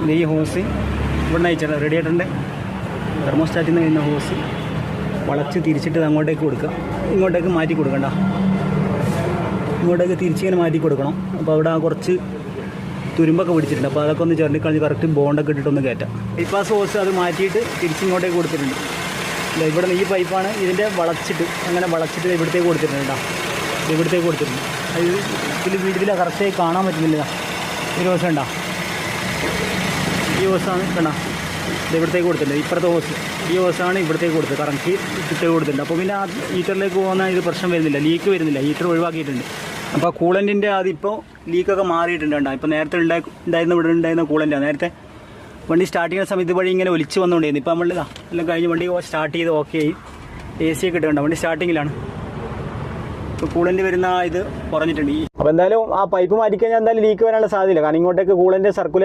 ഇത് ഈ ഹോസ് ഇവിടെ അയച്ചാൽ റേഡിയേറ്ററിൻ്റെ തെർമോസ്റ്റാറ്റിൽ നിന്ന് വരുന്ന ഹോസ് വളച്ച് തിരിച്ചിട്ട് അങ്ങോട്ടേക്ക് കൊടുക്കുക. ഇങ്ങോട്ടേക്ക് മാറ്റി കൊടുക്കണ്ട, ഇങ്ങോട്ടേക്ക് തിരിച്ചിങ്ങനെ മാറ്റി കൊടുക്കണം. അപ്പോൾ അവിടെ കുറച്ച് തുരുമ്പൊക്കെ പിടിച്ചിട്ടുണ്ട്. അപ്പോൾ അതൊക്കെ ഒന്ന് ചെറുക്കളഞ്ഞ് കറക്റ്റ് ബോണ്ടൊക്കെ ഇട്ടിട്ടൊന്ന് കയറ്റാം. ബൈപ്പാസ് ഹോസ് അത് മാറ്റിയിട്ട് തിരിച്ചിങ്ങോട്ടേക്ക് കൊടുത്തിട്ടുണ്ട്. ഇവിടെ ഈ പൈപ്പാണ് ഇതിൻ്റെ വളച്ചിട്ട് അങ്ങനെ വളച്ചിട്ട് ഇവിടത്തേക്ക് കൊടുത്തിട്ടുണ്ട് കേട്ടോ. ഇവിടത്തേക്ക് കൊടുത്തിട്ടുണ്ട്. അത് വീട്ടിൽ കറക്റ്റായി കാണാൻ പറ്റുന്നില്ല. ഈ ഹോസ് ഉണ്ടോ? ഈ ഹോസാണ് കണ്ടോ, ഇത് ഇവിടത്തേക്ക് കൊടുത്തിട്ടുണ്ട്. ഇപ്പുറത്തെ ഹോസ് ഈ ഹോസാണ് ഇവിടത്തേക്ക് കൊടുത്തത്, കറക്റ്റ് ഇട്ടേക്ക് കൊടുത്തിട്ടുണ്ട്. അപ്പോൾ പിന്നെ ആ ഹീറ്ററിലേക്ക് പോകുന്ന ഇത് പ്രശ്നം വരുന്നില്ല, ലീക്ക് വരുന്നില്ല. ഹീറ്റർ ഒഴിവാക്കിയിട്ടുണ്ട്. അപ്പോൾ കൂളൻറ്റിൻ്റെ അതിപ്പോൾ ലീക്കൊക്കെ മാറിയിട്ടുണ്ട് കേട്ടോ. ഇപ്പോൾ നേരത്തെ ഉണ്ടായിരുന്ന ഇവിടെ ഉണ്ടായിരുന്ന കൂളൻ്റാണ്. നേരത്തെ വണ്ടി സ്റ്റാർട്ട് ചെയ്യുന്ന സമയത്ത് വഴി ഇങ്ങനെ ഒലിച്ച് വന്നുകൊണ്ടിരുന്നു. ഇപ്പോൾ നമ്മൾ എല്ലാം കഴിഞ്ഞ് വണ്ടി സ്റ്റാർട്ട് ചെയ്ത് ഓക്കെ ആയി. AC ഒക്കെ ഇട്ടുണ്ടോ, വണ്ടി സ്റ്റാർട്ടിങ്ങിലാണ്. ഇപ്പോൾ കൂളൻ്റ് വരുന്ന ഇത് കുറഞ്ഞിട്ടുണ്ട്. അപ്പോൾ എന്തായാലും ആ പൈപ്പ് മാറ്റിക്കഴിഞ്ഞാൽ എന്തായാലും ലീക്ക് വരാനുള്ള സാധ്യതയില്ല. കാരണം ഇങ്ങോട്ടേക്ക് കൂളൻ്റ് സർക്കുലേറ്റ്